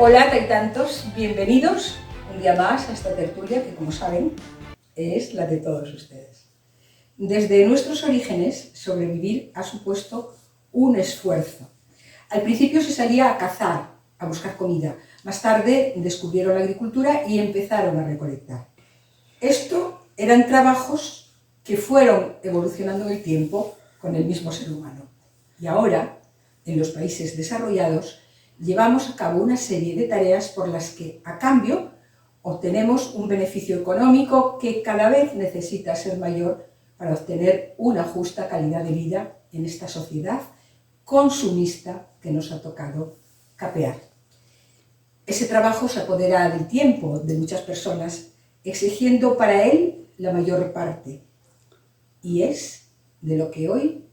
Hola, taitantos, bienvenidos un día más a esta tertulia que, como saben, es la de todos ustedes. Desde nuestros orígenes, sobrevivir ha supuesto un esfuerzo. Al principio se salía a cazar, a buscar comida. Más tarde descubrieron la agricultura y empezaron a recolectar. Esto eran trabajos que fueron evolucionando en el tiempo con el mismo ser humano. Y ahora, en los países desarrollados, llevamos a cabo una serie de tareas por las que, a cambio, obtenemos un beneficio económico que cada vez necesita ser mayor para obtener una justa calidad de vida en esta sociedad consumista que nos ha tocado capear. Ese trabajo se apodera del tiempo de muchas personas, exigiendo para él la mayor parte. Y es de lo que hoy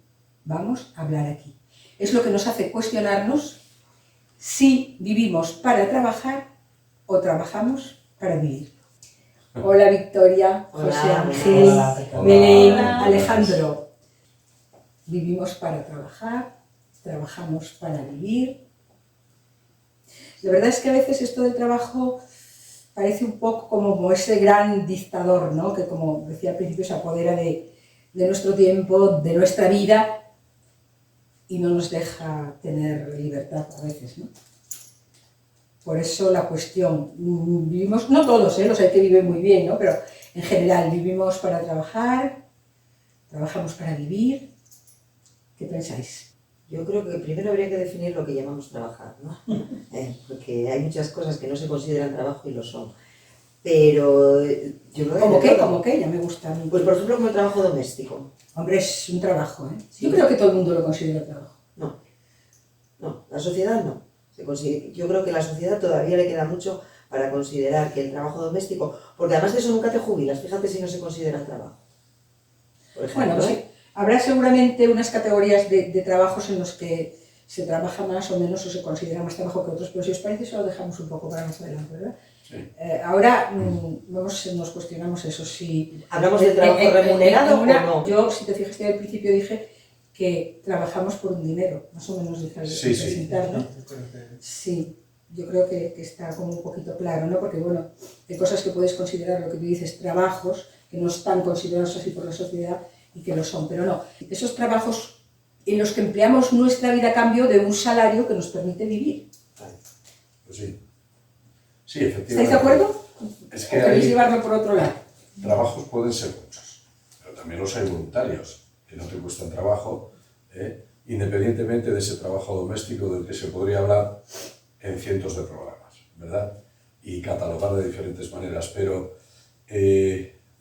vamos a hablar aquí. Es lo que nos hace cuestionarnos si vivimos para trabajar o trabajamos para vivir. Hola Victoria, José Ángel, Belén, Alejandro. Vivimos para trabajar, trabajamos para vivir. La verdad es que a veces esto del trabajo parece un poco como ese gran dictador, ¿no? Que, como decía al principio, se apodera de nuestro tiempo, de nuestra vida, y no nos deja tener libertad a veces, ¿no? Por eso la cuestión, vivimos, no todos, los hay que viven muy bien, ¿no? Pero en general, vivimos para trabajar, trabajamos para vivir. ¿Qué pensáis? Yo creo que primero habría que definir lo que llamamos trabajar, ¿no? Porque hay muchas cosas que no se consideran trabajo y lo son. Pero yo creo que... ¿Cómo qué? Ya me gusta. Pues por ejemplo como el trabajo doméstico. Hombre, es un trabajo, ¿eh? Sí. Yo creo que todo el mundo lo considera trabajo. No, la sociedad no. Yo creo que a la sociedad todavía le queda mucho para considerar que el trabajo doméstico, porque además de eso nunca te jubilas, fíjate si no se considera trabajo. Por ejemplo, bueno, sí. Habrá seguramente unas categorías de trabajos en los que se trabaja más o menos o se considera más trabajo que otros, pero si os parece eso lo dejamos un poco para más adelante, ¿verdad? Sí. Ahora nos cuestionamos eso, si... ¿Hablamos de trabajo remunerado o no? Yo, si te fijaste al principio, dije que trabajamos por un dinero, más o menos dejar de presentar, ¿no? Sí, yo creo que está como un poquito claro, ¿no? Porque, bueno, hay cosas que puedes considerar, lo que tú dices, trabajos, que no están considerados así por la sociedad y que lo son, pero no. Esos trabajos en los que empleamos nuestra vida a cambio de un salario que nos permite vivir. Pues sí. Sí, efectivamente. ¿Estáis de acuerdo? Es que ¿O queréis llevarlo por otro lado? Trabajos pueden ser muchos, pero también los hay voluntarios, que no te cuestan trabajo, independientemente de ese trabajo doméstico del que se podría hablar en cientos de programas, ¿verdad? Y catalogar de diferentes maneras, pero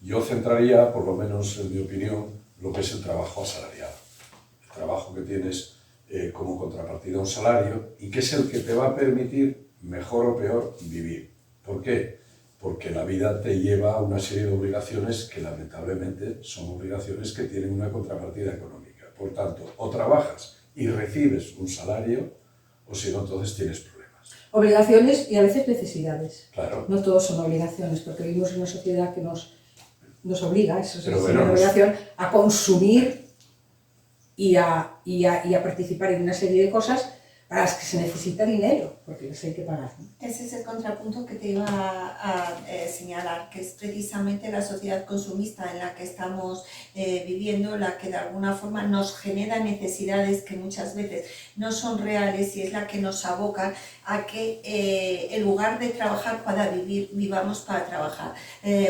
yo centraría, por lo menos en mi opinión, lo que es el trabajo asalariado. El trabajo que tienes como contrapartida a un salario y que es el que te va a permitir, mejor o peor, vivir. ¿Por qué? Porque la vida te lleva a una serie de obligaciones que lamentablemente son obligaciones que tienen una contrapartida económica. Por tanto, o trabajas y recibes un salario, o si no, entonces tienes problemas. Obligaciones y a veces necesidades. Claro. No todos son obligaciones, porque vivimos en una sociedad que nos obliga, eso es una obligación, a consumir y a participar en una serie de cosas para las que se necesita dinero, porque las hay que pagar, ¿no? Ese es el contrapunto que te iba a señalar, que es precisamente la sociedad consumista en la que estamos viviendo, la que de alguna forma nos genera necesidades que muchas veces no son reales y es la que nos aboca a que en lugar de trabajar para vivir, vivamos para trabajar,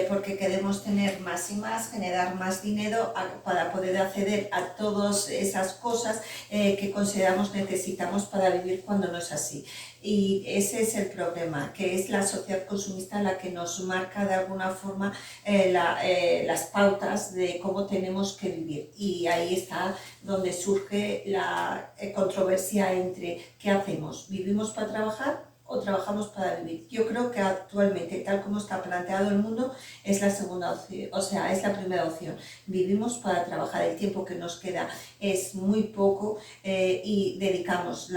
porque queremos tener más y más, generar más dinero para poder acceder a todas esas cosas que consideramos necesitamos para vivir cuando no es así. Y ese es el problema, que es la sociedad consumista la que nos marca de alguna forma las pautas de cómo tenemos que vivir. Y ahí está donde surge la controversia entre ¿qué hacemos? ¿Vivimos para trabajar o trabajamos para vivir? Yo creo que actualmente, tal como está planteado el mundo, es la segunda opción, o sea, es la primera opción. Vivimos para trabajar, el tiempo que nos queda es muy poco y dedicamos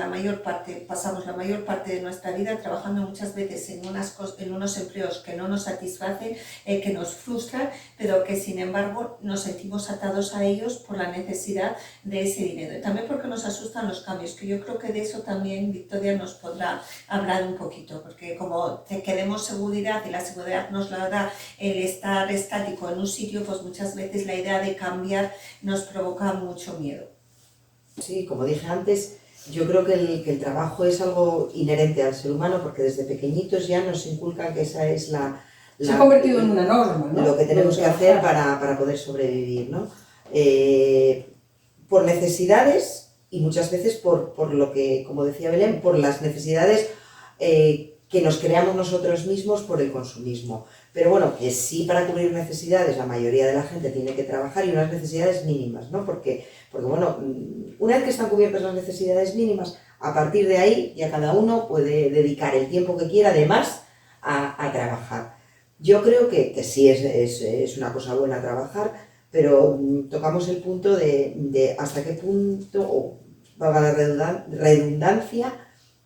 pasamos la mayor parte de nuestra vida trabajando muchas veces en unos empleos que no nos satisfacen, que nos frustran, pero que sin embargo nos sentimos atados a ellos por la necesidad de ese dinero. Y también porque nos asustan los cambios, que yo creo que de eso también Victoria nos podrá hablar cambiado un poquito, porque como queremos seguridad y la seguridad nos la da el estar estático en un sitio, pues muchas veces la idea de cambiar nos provoca mucho miedo. Sí, como dije antes, yo creo que el trabajo es algo inherente al ser humano, porque desde pequeñitos ya nos inculcan que esa es se ha convertido en una norma, ¿no? Lo que tenemos que hacer para poder sobrevivir, ¿no? Por necesidades y muchas veces por lo que, como decía Belén, por las necesidades que nos creamos nosotros mismos por el consumismo. Pero bueno, que sí, para cubrir necesidades la mayoría de la gente tiene que trabajar, y unas necesidades mínimas, ¿no? Porque bueno, una vez que están cubiertas las necesidades mínimas, a partir de ahí ya cada uno puede dedicar el tiempo que quiera además a trabajar. Yo creo que sí es una cosa buena trabajar, pero tocamos el punto de hasta qué punto, o valga la redundancia,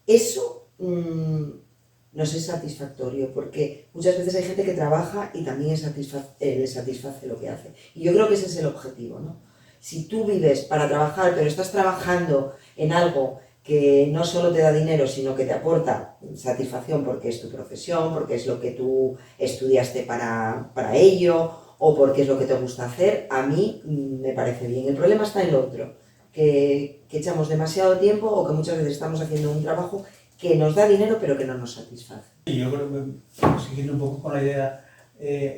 eso nos es satisfactorio, porque muchas veces hay gente que trabaja y también le satisface lo que hace. Y yo creo que ese es el objetivo, ¿no? Si tú vives para trabajar, pero estás trabajando en algo que no solo te da dinero, sino que te aporta satisfacción porque es tu profesión, porque es lo que tú estudiaste para ello, o porque es lo que te gusta hacer, a mí me parece bien. El problema está en lo otro, que echamos demasiado tiempo, o que muchas veces estamos haciendo un trabajo que nos da dinero pero que no nos satisface. Y yo creo que, siguiendo un poco con la idea,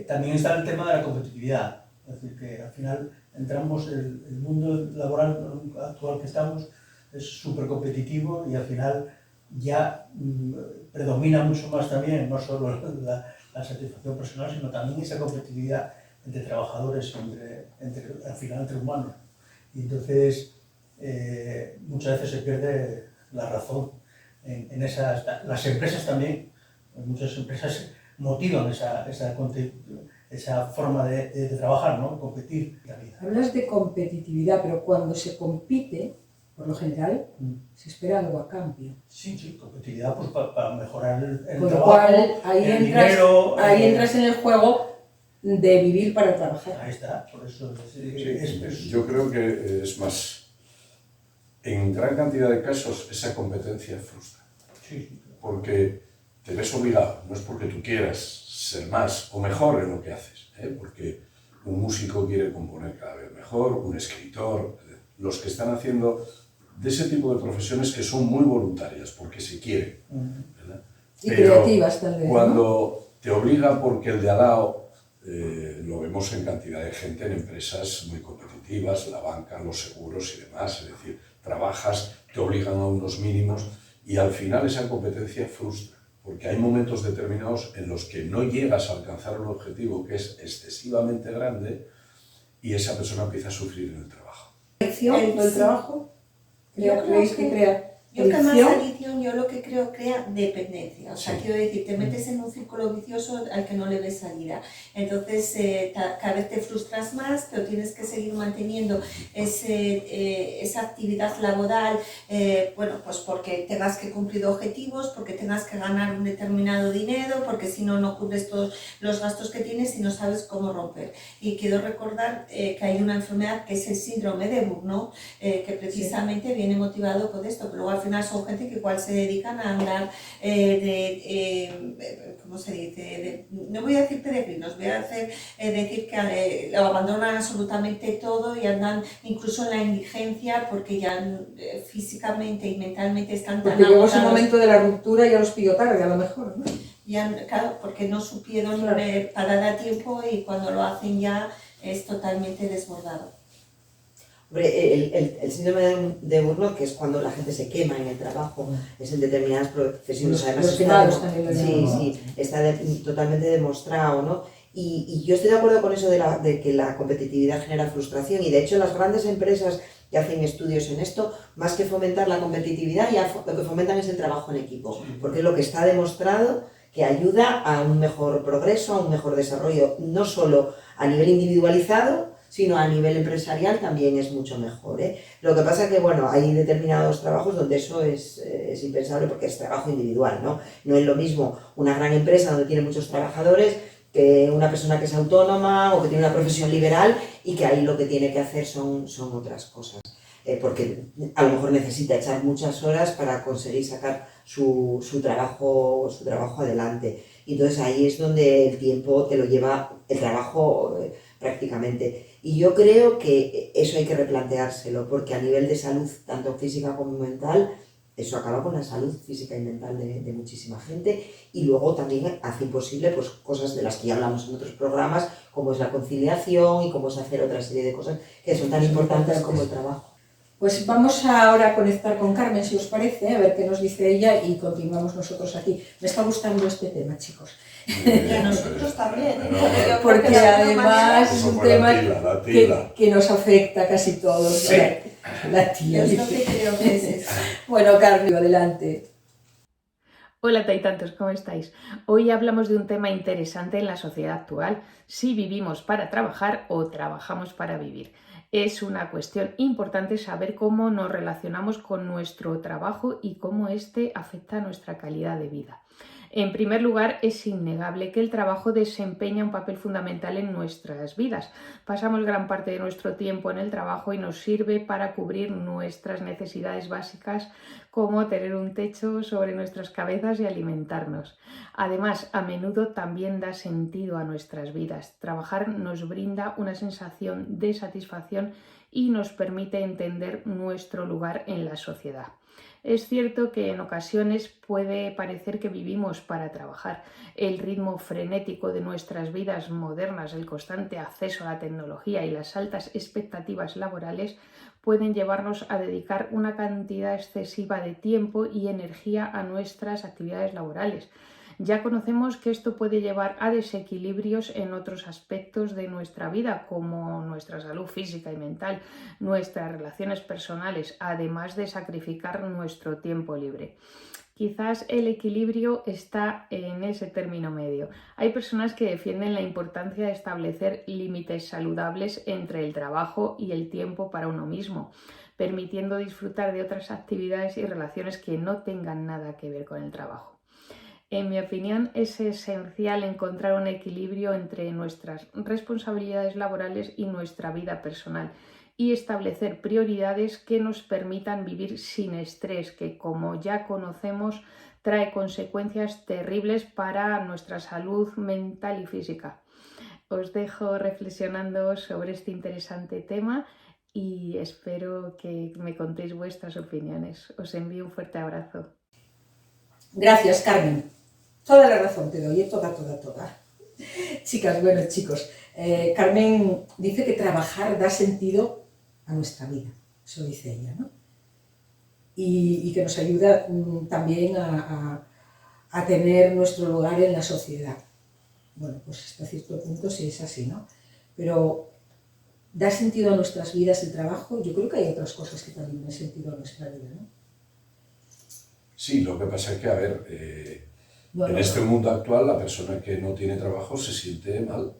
también está el tema de la competitividad. Es decir, que al final entramos, el mundo laboral actual que estamos es súper competitivo, y al final ya predomina mucho más también, no solo la satisfacción personal, sino también esa competitividad entre trabajadores, al final entre humanos. Y entonces muchas veces se pierde la razón en esas. Las empresas también, muchas empresas motivan esa forma de trabajar, ¿no? Competir. Hablas de competitividad, pero cuando se compite, por lo general, se espera algo a cambio. Sí, competitividad pues para mejorar el Con lo trabajo, cual, ahí dinero, entras en el juego de vivir para trabajar. Ahí está, por eso Yo creo que es más, en gran cantidad de casos esa competencia frustra. Sí. Porque te ves obligado, no es porque tú quieras ser más o mejor en lo que haces, porque un músico quiere componer cada vez mejor, un escritor, los que están haciendo de ese tipo de profesiones que son muy voluntarias, porque se quieren, ¿verdad? Y pero creativas tal vez, cuando ¿no? te obliga porque el de al lado, lo vemos en cantidad de gente en empresas muy competitivas, la banca, los seguros y demás, es decir, trabajas, te obligan a unos mínimos y al final esa competencia frustra, porque hay momentos determinados en los que no llegas a alcanzar un objetivo que es excesivamente grande y esa persona empieza a sufrir en el trabajo. ¿Adicción del trabajo? ¿Creéis que crea Yo que más adicción? adicción, yo lo que creo crea dependencia. O sea, Sí. quiero decir, te metes en un círculo vicioso al que no le ves salida. Entonces, cada vez te frustras más, pero tienes que seguir manteniendo esa actividad laboral, bueno, pues porque tengas que cumplir objetivos, porque tengas que ganar un determinado dinero, porque si no, no cubres todos los gastos que tienes y no sabes cómo romper. Y quiero recordar que hay una enfermedad que es el síndrome de Burnout, que precisamente viene motivado por esto, que luego al final son gente que igual se dedican a andar ¿cómo se dice? No voy a decir peregrinos, voy a decir que lo abandonan absolutamente todo y andan incluso en la indigencia porque ya físicamente y mentalmente están tan Porque llegó ese agotados. momento de la ruptura y ya los pilló tarde, a lo mejor, ¿no? Ya, claro, porque no supieron Claro. parar a tiempo y cuando lo hacen ya es totalmente desbordado. Hombre, el síndrome de Burnout, que es cuando la gente se quema en el trabajo, es en determinadas profesiones. Además, Los quemados también lo llaman, ¿no? sí, está totalmente demostrado, ¿no? Y yo estoy de acuerdo con eso de que la competitividad genera frustración, y de hecho las grandes empresas que hacen estudios en esto, más que fomentar la competitividad, ya lo que fomentan es el trabajo en equipo, porque es lo que está demostrado que ayuda a un mejor progreso, a un mejor desarrollo, no solo a nivel individualizado, sino a nivel empresarial también es mucho mejor, ¿eh? Lo que pasa es que, bueno, hay determinados trabajos donde eso es impensable porque es trabajo individual, ¿no? No es lo mismo una gran empresa donde tiene muchos trabajadores que una persona que es autónoma o que tiene una profesión liberal y que ahí lo que tiene que hacer son otras cosas. porque a lo mejor necesita echar muchas horas para conseguir sacar su trabajo adelante. Y entonces ahí es donde el tiempo te lo lleva el trabajo prácticamente. Y yo creo que eso hay que replanteárselo, porque a nivel de salud, tanto física como mental, eso acaba con la salud física y mental de muchísima gente, y luego también hace imposible pues, cosas de las que ya hablamos en otros programas, como es la conciliación y como es hacer otra serie de cosas que son tan importantes como el trabajo. Pues vamos ahora a conectar con Carmen, si os parece, a ver qué nos dice ella y continuamos nosotros aquí. Me está gustando este tema, chicos. Y a nosotros también, Porque además es un tema la tila. que nos afecta a casi todos. Sí. La tía. Yo es lo que creo que es eso. Bueno, Carmen, adelante. Hola taitantos, ¿cómo estáis? Hoy hablamos de un tema interesante en la sociedad actual, si vivimos para trabajar o trabajamos para vivir. Es una cuestión importante saber cómo nos relacionamos con nuestro trabajo y cómo éste afecta a nuestra calidad de vida. En primer lugar, es innegable que el trabajo desempeña un papel fundamental en nuestras vidas. Pasamos gran parte de nuestro tiempo en el trabajo y nos sirve para cubrir nuestras necesidades básicas, como tener un techo sobre nuestras cabezas y alimentarnos. Además, a menudo también da sentido a nuestras vidas. Trabajar nos brinda una sensación de satisfacción y nos permite entender nuestro lugar en la sociedad. Es cierto que en ocasiones puede parecer que vivimos para trabajar. El ritmo frenético de nuestras vidas modernas, el constante acceso a la tecnología y las altas expectativas laborales pueden llevarnos a dedicar una cantidad excesiva de tiempo y energía a nuestras actividades laborales. Ya conocemos que esto puede llevar a desequilibrios en otros aspectos de nuestra vida, como nuestra salud física y mental, nuestras relaciones personales, además de sacrificar nuestro tiempo libre. Quizás el equilibrio está en ese término medio. Hay personas que defienden la importancia de establecer límites saludables entre el trabajo y el tiempo para uno mismo, permitiendo disfrutar de otras actividades y relaciones que no tengan nada que ver con el trabajo. En mi opinión, es esencial encontrar un equilibrio entre nuestras responsabilidades laborales y nuestra vida personal y establecer prioridades que nos permitan vivir sin estrés, que, como ya conocemos, trae consecuencias terribles para nuestra salud mental y física. Os dejo reflexionando sobre este interesante tema y espero que me contéis vuestras opiniones. Os envío un fuerte abrazo. Gracias, Carmen. Toda la razón te doy, toda. Chicas, bueno, chicos, Carmen dice que trabajar da sentido a nuestra vida, eso dice ella, ¿no? Y que nos ayuda también a tener nuestro lugar en la sociedad. Bueno, pues hasta cierto punto sí es así, ¿no? Pero da sentido a nuestras vidas el trabajo. Yo creo que hay otras cosas que también dan sentido a nuestra vida, ¿no? Sí, lo que pasa es que, a ver, en este mundo actual la persona que no tiene trabajo se siente mal.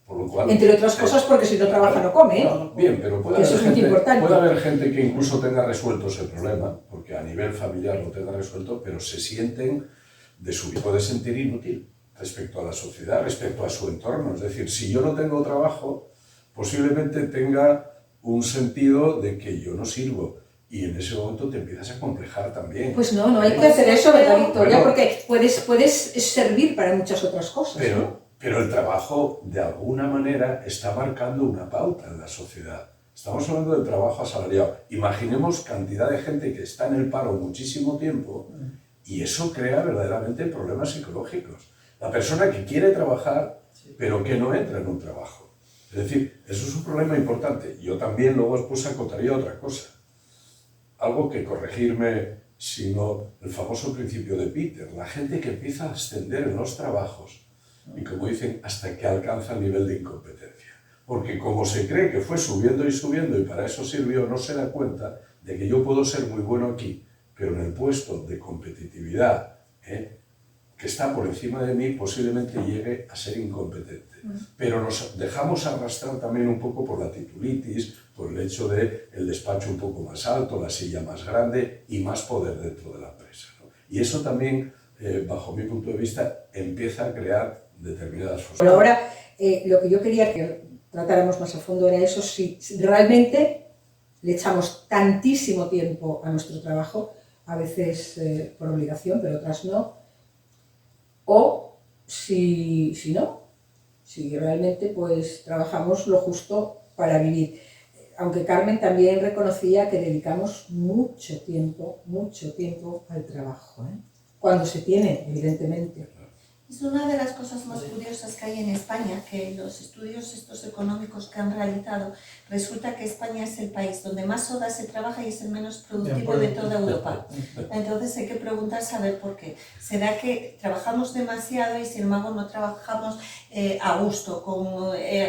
Por lo cual, entre otras cosas porque si no trabaja no come, ¿eh? Bien, pero puede eso haber, es muy importante. puede haber gente que incluso tenga resuelto ese problema, porque a nivel familiar lo tenga resuelto, pero se sienten de su vida. Puede sentir inútil respecto a la sociedad, respecto a su entorno. Es decir, si yo no tengo trabajo, posiblemente tenga un sentido de que yo no sirvo. Y en ese momento te empiezas a complejar también. Pues no hay que hacer eso, ¿verdad, Victoria? Bueno, porque puedes servir para muchas otras cosas. Pero el trabajo, de alguna manera, está marcando una pauta en la sociedad. Estamos hablando del trabajo asalariado. Imaginemos cantidad de gente que está en el paro muchísimo tiempo y eso crea verdaderamente problemas psicológicos. La persona que quiere trabajar, pero que no entra en un trabajo. Es decir, eso es un problema importante. Yo también luego después acotaría otra cosa. Algo que corregirme, sino el famoso principio de Peter. La gente que empieza a ascender en los trabajos y, como dicen, hasta que alcanza el nivel de incompetencia. Porque como se cree que fue subiendo y para eso sirvió, no se da cuenta de que yo puedo ser muy bueno aquí, pero en el puesto de competitividad que está por encima de mí posiblemente llegue a ser incompetente. Pero nos dejamos arrastrar también un poco por la titulitis, por el hecho de el despacho un poco más alto, la silla más grande y más poder dentro de la empresa, ¿no? Y eso también, bajo mi punto de vista, empieza a crear determinadas formas. Pero ahora, lo que yo quería que tratáramos más a fondo era eso, si realmente le echamos tantísimo tiempo a nuestro trabajo, a veces por obligación, pero otras no, o si realmente pues trabajamos lo justo para vivir. Aunque Carmen también reconocía que dedicamos mucho tiempo al trabajo, ¿eh? Cuando se tiene, evidentemente. Es una de las cosas más curiosas que hay en España, que los estudios estos económicos que han realizado, resulta que España es el país donde más horas se trabaja y es el menos productivo de toda Europa. Entonces hay que preguntarse a ver por qué. ¿Será que trabajamos demasiado y sin embargo no trabajamos a gusto, con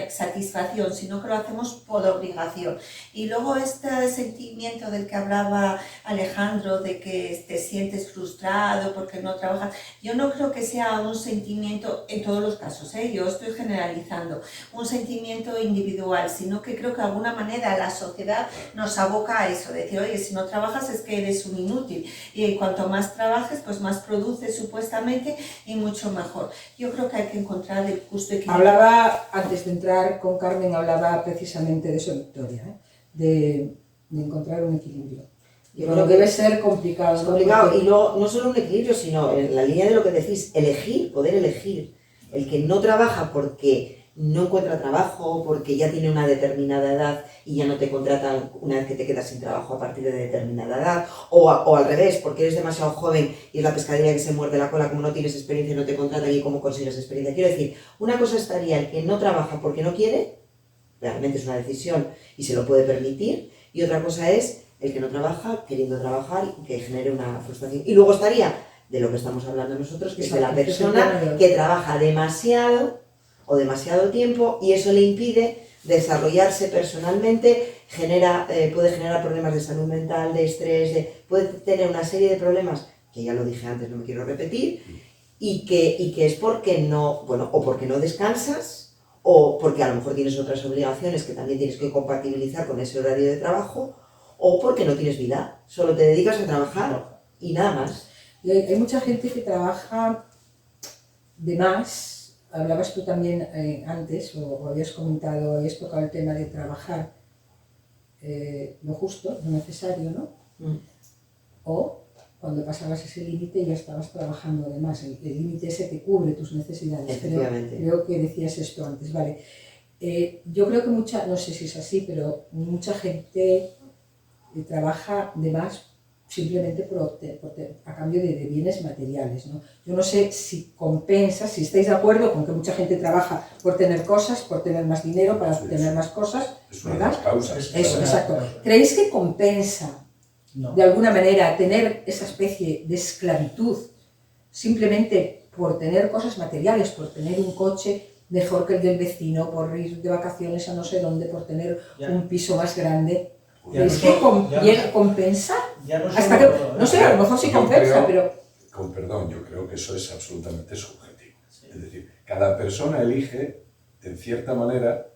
satisfacción, sino que lo hacemos por obligación? Y luego este sentimiento del que hablaba Alejandro, de que te sientes frustrado porque no trabajas, yo no creo que sea un sentimiento, en todos los casos, yo estoy generalizando, un sentimiento individual, sino que creo que de alguna manera la sociedad nos aboca a eso, decir, oye, si no trabajas es que eres un inútil, y cuanto más trabajes, pues más produces supuestamente y mucho mejor. Yo creo que hay que encontrar el justo equilibrio. Hablaba, antes de entrar con Carmen, hablaba precisamente de eso, Victoria, de encontrar un equilibrio. Yo Pero debe ser complicado. Es complicado, porque... y no solo un equilibrio, sino en la línea de lo que decís, poder elegir. El que no trabaja porque no encuentra trabajo, porque ya tiene una determinada edad y ya no te contratan una vez que te quedas sin trabajo a partir de determinada edad, o al revés, porque eres demasiado joven y es la pescadilla que se muerde la cola, como no tienes experiencia no te contratan y cómo consigues experiencia. Quiero decir, una cosa estaría el que no trabaja porque no quiere, realmente es una decisión y se lo puede permitir, y otra cosa es el que no trabaja, queriendo trabajar y que genere una frustración. Y luego estaría de lo que estamos hablando nosotros, que es de la persona que trabaja demasiado o demasiado tiempo y eso le impide desarrollarse personalmente, puede generar problemas de salud mental, de estrés, puede tener una serie de problemas, que ya lo dije antes, no me quiero repetir, y que es porque no, o porque no descansas, o porque a lo mejor tienes otras obligaciones que también tienes que compatibilizar con ese horario de trabajo, o porque no tienes vida, solo te dedicas a trabajar y nada más. Hay mucha gente que trabaja de más, hablabas tú también antes, o habías comentado, habías tocado el tema de trabajar lo justo, lo necesario, ¿no? O cuando pasabas ese límite ya estabas trabajando de más, el límite ese que cubre tus necesidades. Efectivamente. Creo que decías esto antes, vale. Yo creo que no sé si es así, pero mucha gente trabaja de más simplemente a cambio de bienes materiales, ¿no? Yo no sé si compensa, si estáis de acuerdo con que mucha gente trabaja por tener cosas, por tener más dinero, para tener más cosas, es una ¿verdad? de las causas. Eso, exacto. ¿Creéis que compensa de alguna manera tener esa especie de esclavitud simplemente por tener cosas materiales, por tener un coche mejor que el del vecino, por ir de vacaciones a no sé dónde, por tener un piso más grande? ¿Creéis que compensa? Hasta que, no sé, a lo mejor sí compensa, pero... Con perdón, yo creo que eso es absolutamente subjetivo. Sí. Es decir, cada persona elige, en cierta manera,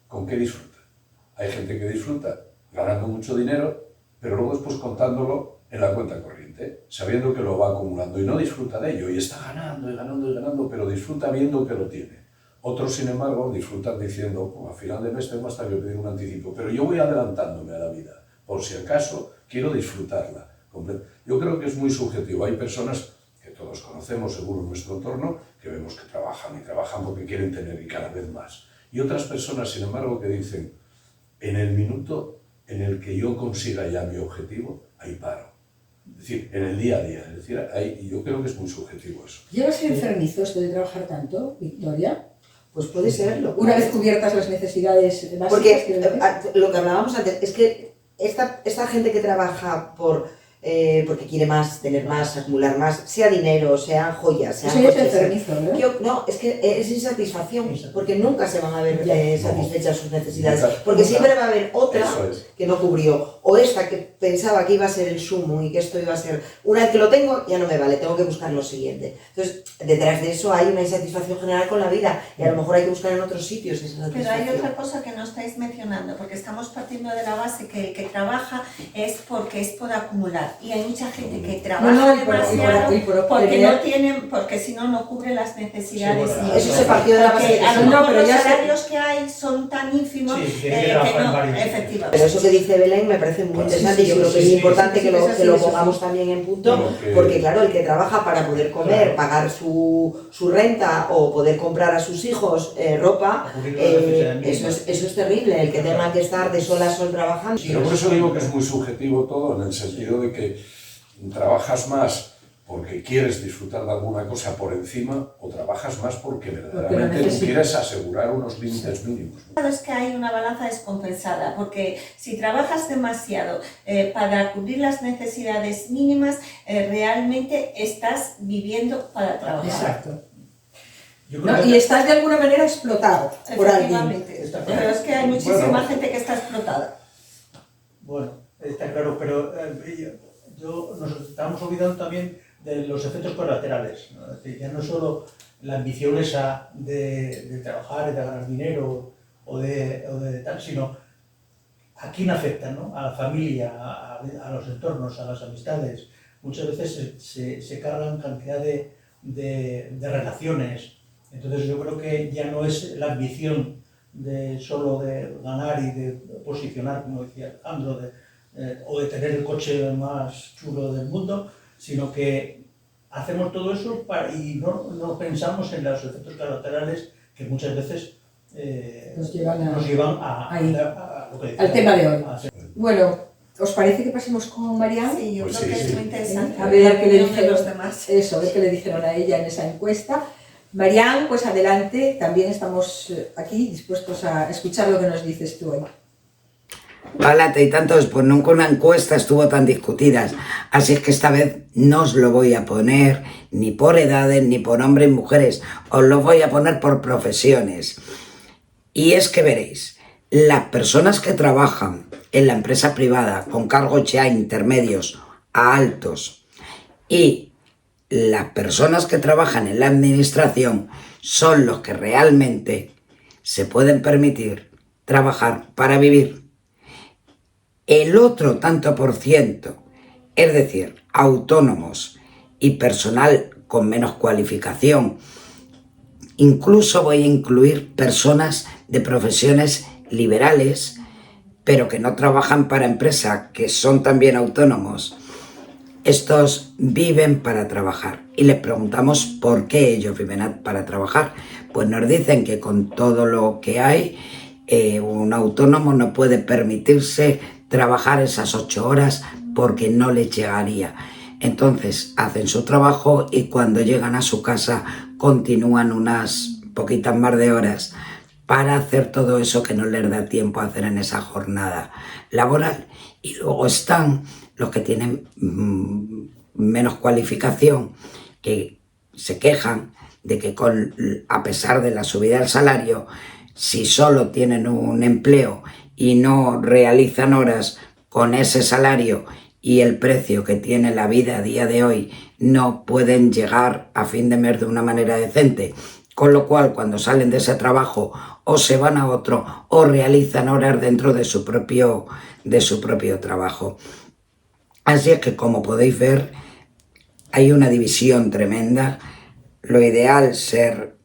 con qué disfruta. Hay gente que disfruta ganando mucho dinero, pero luego después contándolo en la cuenta corriente, sabiendo que lo va acumulando y no disfruta de ello, y está ganando y ganando y ganando, pero disfruta viendo que lo tiene. Otros, sin embargo, disfrutan diciendo, a final de mes tengo hasta que pedir un anticipo, pero yo voy adelantándome a la vida, por si acaso quiero disfrutarla. Yo creo que es muy subjetivo. Hay personas que todos conocemos, seguro, en nuestro entorno, que vemos que trabajan y trabajan porque quieren tener y cada vez más. Y otras personas, sin embargo, que dicen, en el minuto en el que yo consiga ya mi objetivo, ahí paro. Es decir, en el día a día. Es decir, yo creo que es muy subjetivo eso. ¿Llega a ser enfermizo esto de trabajar tanto, Victoria? Pues puede serlo. Una vez cubiertas las necesidades básicas. Porque lo que hablábamos antes es que esta gente que trabaja porque quiere más, tener más, acumular más, sea dinero, sean joyas, sean coches, es enfermizo, ¿no? No, es que es insatisfacción, porque nunca se van a ver satisfechas sus necesidades, porque siempre va a haber otra que no cubrió, o esta que pensaba que iba a ser el sumo y que esto iba a ser, una vez que lo tengo, ya no me vale, tengo que buscar lo siguiente. Entonces, detrás de eso hay una insatisfacción general con la vida, y a lo mejor hay que buscar en otros sitios esa satisfacción. Pero hay otra cosa que no estáis mencionando, porque estamos partiendo de la base que el que trabaja es porque es por acumular. Y hay mucha gente que trabaja demasiado porque no tienen, porque si no, no cubre las necesidades. Sí, bueno, eso se partió de la base. A lo mejor los salarios que hay son tan ínfimos que no, efectivamente. Pero eso que dice Belén me parece parece muy Claro. interesante y yo Sí, creo sí, que es sí, importante sí, que eso sí, lo eso sí. pongamos también en punto, Lo que- porque claro, el que trabaja para poder comer, Claro. pagar su renta o poder comprar a sus hijos ropa, Cubrir las necesidades mínimas. eso es terrible, el que tenga que estar de sol a sol trabajando. Pero por eso digo que es muy subjetivo todo, en el sentido de que trabajas más porque quieres disfrutar de alguna cosa por encima o trabajas más porque verdaderamente tú necesitas. quieres asegurar unos límites mínimos, ¿no? Es que hay una balanza descompensada, porque si trabajas demasiado para cubrir las necesidades mínimas, realmente estás viviendo para trabajar. Exacto. Yo creo ¿No? que Y estás de alguna manera explotado por alguien. Efectivamente. Está Pero claro. es que hay muchísima Bueno. gente que está explotada. Bueno, está claro, pero nos estamos olvidando también de los efectos colaterales, ¿no? Es decir, ya no solo la ambición esa de trabajar, de ganar dinero o de tal, sino a quién afecta, ¿no? A la familia, a los entornos, a las amistades. Muchas veces se cargan cantidad de relaciones. Entonces yo creo que ya no es la ambición solo de ganar y de posicionar, como decía Alejandro, o de tener el coche más chulo del mundo, sino que hacemos todo eso y no pensamos en los efectos colaterales que muchas veces Nos llevan a lo que decía, al tema de hoy. a hacer. Bueno, ¿os parece que pasemos con Marianne? Sí, yo Pues creo sí, que sí. es muy interesante. A ver la qué le opinión de dijeron los demás. eso, a ver qué le dijeron a ella en esa encuesta. Marianne, pues adelante, también estamos aquí dispuestos a escuchar lo que nos dices tú hoy. Pálate y tantos, pues nunca una encuesta estuvo tan discutida, así es que esta vez no os lo voy a poner ni por edades, ni por hombres y mujeres, os lo voy a poner por profesiones. Y es que veréis, las personas que trabajan en la empresa privada con cargos ya intermedios a altos y las personas que trabajan en la administración son los que realmente se pueden permitir trabajar para vivir. El otro tanto por ciento, es decir, autónomos y personal con menos cualificación, incluso voy a incluir personas de profesiones liberales, pero que no trabajan para empresa, que son también autónomos. Estos viven para trabajar y les preguntamos por qué ellos viven para trabajar. Pues nos dicen que con todo lo que hay, un autónomo no puede permitirse trabajar esas 8 horas porque no les llegaría. Entonces hacen su trabajo y cuando llegan a su casa continúan unas poquitas más de horas para hacer todo eso que no les da tiempo a hacer en esa jornada laboral. Y luego están los que tienen menos cualificación, que se quejan de que a pesar de la subida del salario, si solo tienen un empleo y no realizan horas con ese salario y el precio que tiene la vida a día de hoy, no pueden llegar a fin de mes de una manera decente. Con lo cual, cuando salen de ese trabajo, o se van a otro, o realizan horas dentro de su propio trabajo. Así es que, como podéis ver, hay una división tremenda. Lo ideal es ser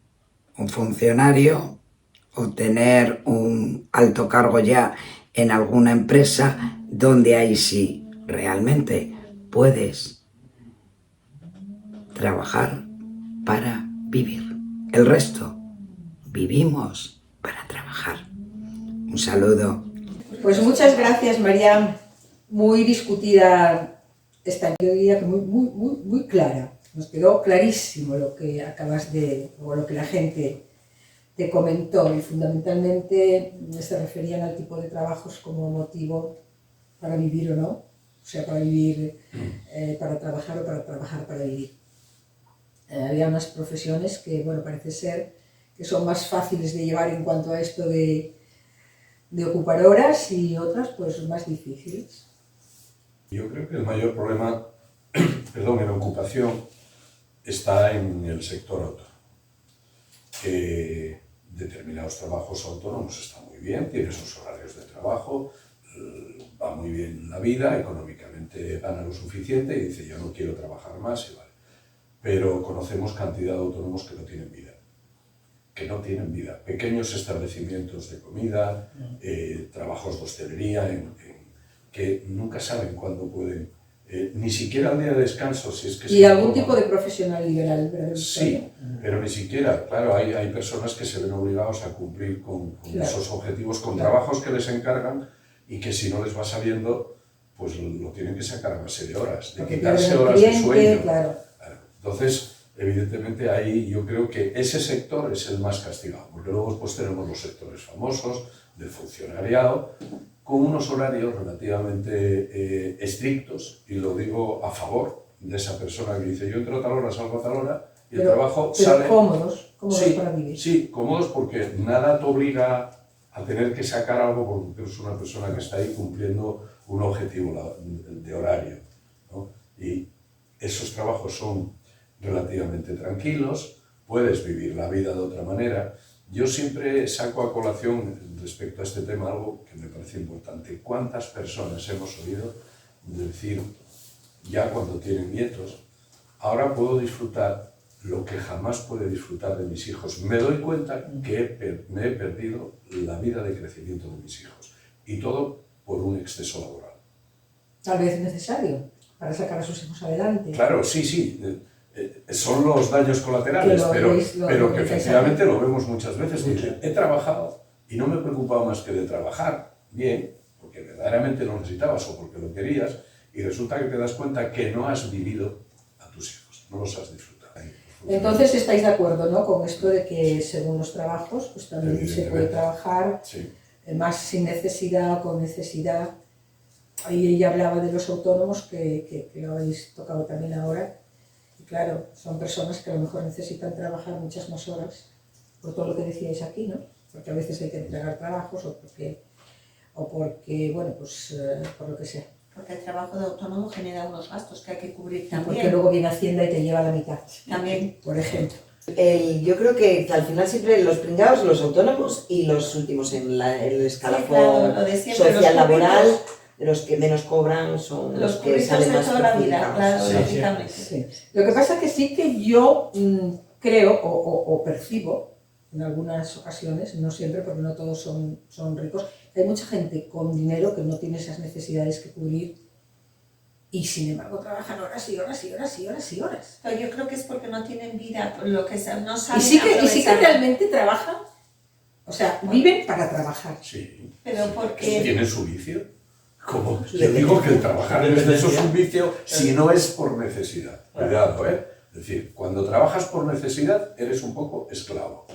un funcionario o tener un alto cargo ya en alguna empresa donde ahí sí realmente puedes trabajar para vivir. El resto, vivimos para trabajar. Un saludo. Pues muchas gracias, Marianne. Muy discutida esta, yo diría que muy clara. Nos quedó clarísimo lo que o lo que la gente te comentó, y fundamentalmente se referían al tipo de trabajos como motivo para vivir o no, o sea, para vivir, para trabajar o para trabajar para vivir. Había unas profesiones que, bueno, parece ser que son más fáciles de llevar en cuanto a esto de ocupar horas, y otras pues más difíciles. Yo creo que el mayor problema, en la ocupación, está en el sector autónomo. Determinados trabajos autónomos están muy bien, tienen sus horarios de trabajo, va muy bien la vida, económicamente gana lo suficiente y dice yo no quiero trabajar más y vale. Pero conocemos cantidad de autónomos que no tienen vida. Pequeños establecimientos de comida, trabajos de hostelería en que nunca saben cuándo pueden, ni siquiera el día de descanso, si es que... Y algún tipo de profesional liberal, ¿verdad? Sí, pero ni siquiera, claro, hay personas que se ven obligados a cumplir con Claro. esos objetivos, con Claro. trabajos que les encargan y que si no les va saliendo, pues lo tienen que sacar a base de horas, de Porque quitarse pierden el horas de cliente, sueño. claro. Claro. Entonces, evidentemente ahí yo creo que ese sector es el más castigado, porque luego pues tenemos los sectores famosos del funcionariado, con unos horarios relativamente estrictos, y lo digo a favor de esa persona que dice yo entro a tal hora, salgo a tal hora, y el trabajo pero sale... cómodos Sí, para vivir. sí, cómodos porque nada te obliga a tener que sacar algo porque eres una persona que está ahí cumpliendo un objetivo de horario, ¿no? Y esos trabajos son relativamente tranquilos, puedes vivir la vida de otra manera. Yo siempre saco a colación respecto a este tema algo que me parece importante. ¿Cuántas personas hemos oído decir, ya cuando tienen nietos, ahora puedo disfrutar lo que jamás pude disfrutar de mis hijos? Me doy cuenta que me he perdido la vida de crecimiento de mis hijos. Y todo por un exceso laboral. Tal vez necesario para sacar a sus hijos adelante. Claro, sí. Son los daños colaterales, Que pero que efectivamente lo vemos muchas veces. Dicen, he trabajado y no me he preocupado más que de trabajar bien, porque verdaderamente lo necesitabas o porque lo querías, y resulta que te das cuenta que no has vivido a tus hijos, no los has disfrutado. Entonces estáis de acuerdo, ¿no?, con esto de que según los trabajos, pues también se puede trabajar Sí. más sin necesidad o con necesidad. Ahí ella hablaba de los autónomos, que lo habéis tocado también ahora. Y claro, son personas que a lo mejor necesitan trabajar muchas más horas, por todo lo que decíais aquí, ¿no? Porque a veces hay que entregar trabajos o porque bueno, pues por lo que sea. Porque el trabajo de autónomo genera unos gastos que hay que cubrir Y también. porque luego viene Hacienda y te lleva la mitad. También. Por ejemplo. Yo creo que al final siempre los pringados, los autónomos y los últimos en el escalafón claro, lo de siempre, social los laboral, curritos. de los que menos cobran son Los que curritos salen de más toda la vida, perjudicados. claro, Sí, lógicamente. Sí. Lo que pasa es que sí que yo creo o percibo en algunas ocasiones, no siempre porque no todos son ricos, hay mucha gente con dinero que no tiene esas necesidades que cubrir y sin embargo trabajan horas y horas y horas y horas y horas. Pero yo creo que es porque no tienen vida, por lo que no saben Y sí que aprovechar. realmente trabajan, o sea, viven para trabajar. Sí. Pero porque... ¿Tienen su vicio? Como yo digo que el trabajar en exceso es un vicio si no es por necesidad. Cuidado, ¿eh? Es decir, cuando trabajas por necesidad eres un poco esclavo.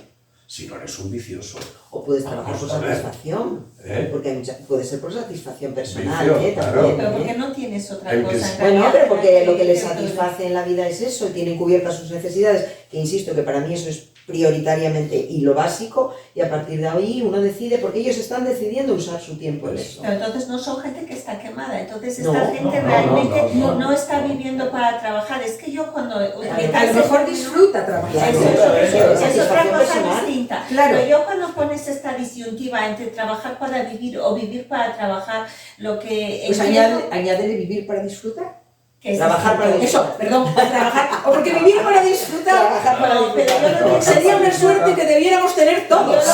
Si no eres un vicioso. O puedes trabajar por Vamos a ver. satisfacción, porque puede ser por satisfacción personal, Vicio, claro. también. Pero porque no tienes otra El que cosa. es- en Bueno, realidad, pero porque lo que les cierto, satisface en la vida es eso, tienen cubiertas sus necesidades, que insisto que para mí eso es prioritariamente y lo básico, y a partir de ahí uno decide, porque ellos están decidiendo usar su tiempo en eso. Pero entonces no son gente que está quemada, entonces No, esta gente no, realmente no, está viviendo para trabajar. Es que yo cuando A lo mejor disfruta trabajar. Eso Claro, es satisfacción otra cosa personal. distinta. Claro. Pero yo cuando pones esta disyuntiva entre trabajar para vivir o vivir para trabajar, lo que Pues entiendo añádele vivir para disfrutar. que es Trabajar para Eso, perdón, trabajar. O porque vivir para disfrutar. Trabajar para No, pero yo lo que Sería una suerte que debiéramos tener todos.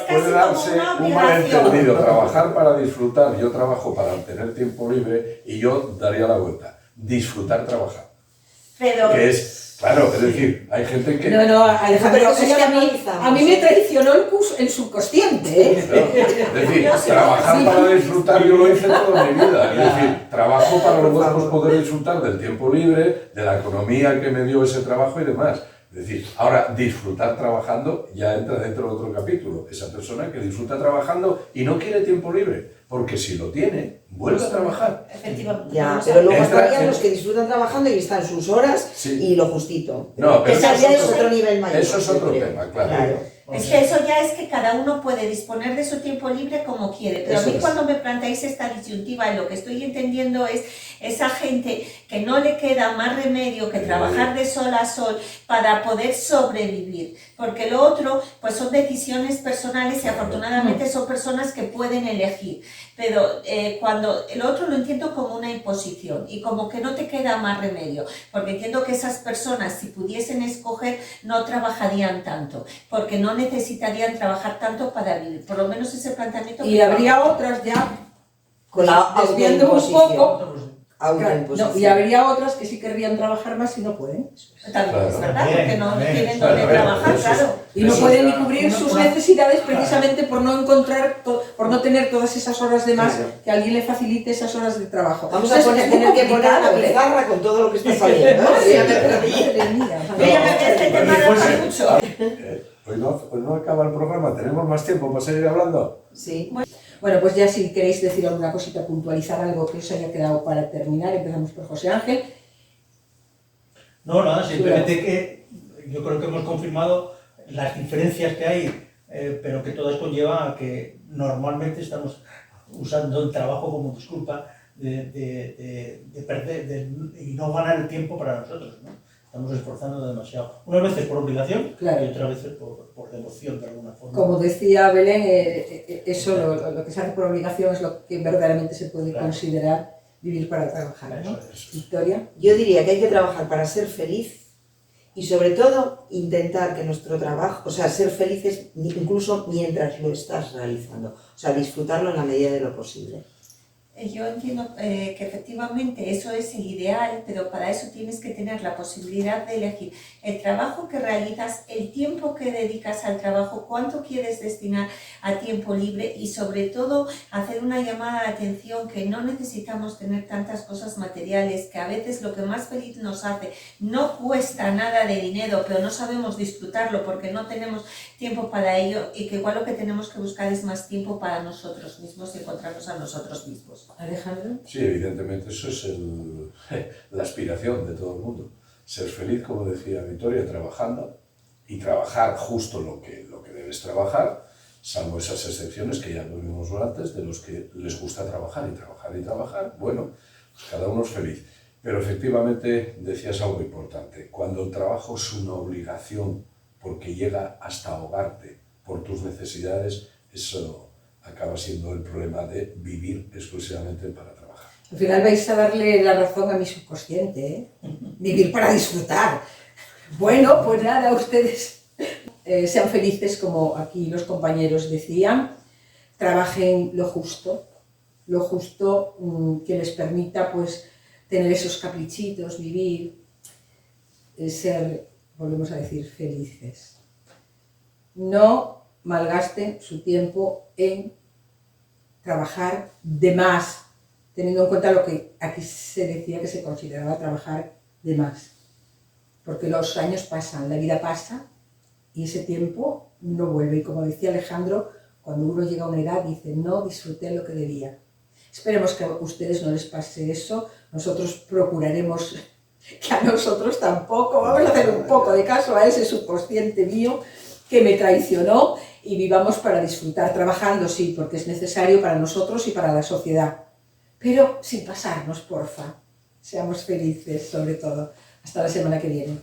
Puede darse un malentendido. Trabajar para disfrutar, yo trabajo para tener tiempo libre y yo daría la vuelta. Disfrutar trabajar. Pero Que es, claro, es decir, hay gente que... No, Alejandro, Pero es eso que ya a mí analizamos, me ¿eh? traicionó el subconsciente, ¿eh? ¿no? Es decir, Yo sí, trabajar sí. para disfrutar yo lo hice toda mi vida. Es decir, trabajo para luego después poder disfrutar del tiempo libre, de la economía que me dio ese trabajo y demás. Es decir, ahora disfrutar trabajando ya entra dentro de otro capítulo. Esa persona que disfruta trabajando y no quiere tiempo libre, porque si lo tiene, vuelve a trabajar. efectivamente. Ya, vamos a pero luego Entra estarían en- los que disfrutan trabajando y están sus horas Sí. y lo justito. No, pero Ese eso ya es es otro- otro nivel mayor. eso es otro yo creo. tema, claro. Es que eso ya es que cada uno puede disponer de su tiempo libre como quiere, pero Eso a mí es. cuando me planteáis esta disyuntiva, lo que estoy entendiendo es esa gente que no le queda más remedio que trabajar de sol a sol para poder sobrevivir, porque lo otro pues son decisiones personales y afortunadamente son personas que pueden elegir, pero cuando el otro lo entiendo como una imposición y como que no te queda más remedio, porque entiendo que esas personas si pudiesen escoger no trabajarían tanto, porque no necesitarían trabajar tanto para vivir, por lo menos ese planteamiento. Y que habría otras ya Con la desviando un autoimposición. poco. Claro, Autoimposición. no, y habría otras que sí querrían trabajar más y no pueden. También es Claro. verdad, porque no También. tienen Claro, donde a ver, trabajar, eso es- claro. Y no Eso pueden ni ya- cubrir sus una- necesidades precisamente por no encontrar, por no tener todas esas horas de más, Claro. que alguien le facilite esas horas de trabajo. Vamos a Entonces, es muy tener que poner una complicado, ¿eh? pizarra con todo lo que está saliendo. Madre ¿eh? mía. Este tema da mucho. Hoy no acaba el programa, tenemos más tiempo para seguir hablando. Sí. Bueno, pues ya si queréis decir alguna cosita, puntualizar algo que os haya quedado para terminar, empezamos por José Ángel. No, nada, simplemente que yo creo que hemos confirmado las diferencias que hay, pero que todas conllevan a que normalmente estamos usando el trabajo como disculpa de perder y no ganar el tiempo para nosotros, ¿no? Estamos esforzando demasiado. Unas veces por obligación Claro. y otras veces por devoción de alguna forma. Como decía Belén, eso lo que se hace por obligación es lo que verdaderamente se puede Claro. considerar vivir para trabajar, ¿no? Eso es. Victoria. Yo diría que hay que trabajar para ser feliz y sobre todo intentar que nuestro trabajo, o sea, ser felices incluso mientras lo estás realizando, o sea, disfrutarlo en la medida de lo posible. Yo entiendo que efectivamente eso es el ideal, pero para eso tienes que tener la posibilidad de elegir el trabajo que realizas, el tiempo que dedicas al trabajo, cuánto quieres destinar a tiempo libre y sobre todo hacer una llamada de atención que no necesitamos tener tantas cosas materiales, que a veces lo que más feliz nos hace no cuesta nada de dinero, pero no sabemos disfrutarlo porque no tenemos tiempo para ello y que igual lo que tenemos que buscar es más tiempo para nosotros mismos y encontrarnos a nosotros mismos. Alejandro. Sí, evidentemente eso es la aspiración de todo el mundo. Ser feliz, como decía Victoria, trabajando y trabajar justo lo que debes trabajar, salvo esas excepciones que ya vimos antes, de los que les gusta trabajar y trabajar y trabajar. Bueno, pues cada uno es feliz. Pero efectivamente decías algo importante. Cuando el trabajo es una obligación porque llega hasta ahogarte por tus necesidades, eso acaba siendo el problema de vivir exclusivamente para trabajar. Al final vais a darle la razón a mi subconsciente, ¿eh? Vivir para disfrutar. Bueno, pues nada, ustedes sean felices, como aquí los compañeros decían, trabajen lo justo que les permita pues tener esos caprichitos, vivir, ser, volvemos a decir, felices. No malgasten su tiempo en trabajar de más, teniendo en cuenta lo que aquí se decía que se consideraba trabajar de más. Porque los años pasan, la vida pasa y ese tiempo no vuelve. Y como decía Alejandro, cuando uno llega a una edad dice, no disfruté lo que debía. Esperemos que a ustedes no les pase eso, nosotros procuraremos que a nosotros tampoco, vamos a hacer un poco de caso a ese subconsciente mío que me traicionó y vivamos para disfrutar, trabajando sí, porque es necesario para nosotros y para la sociedad, pero sin pasarnos, porfa, seamos felices sobre todo. Hasta la semana que viene.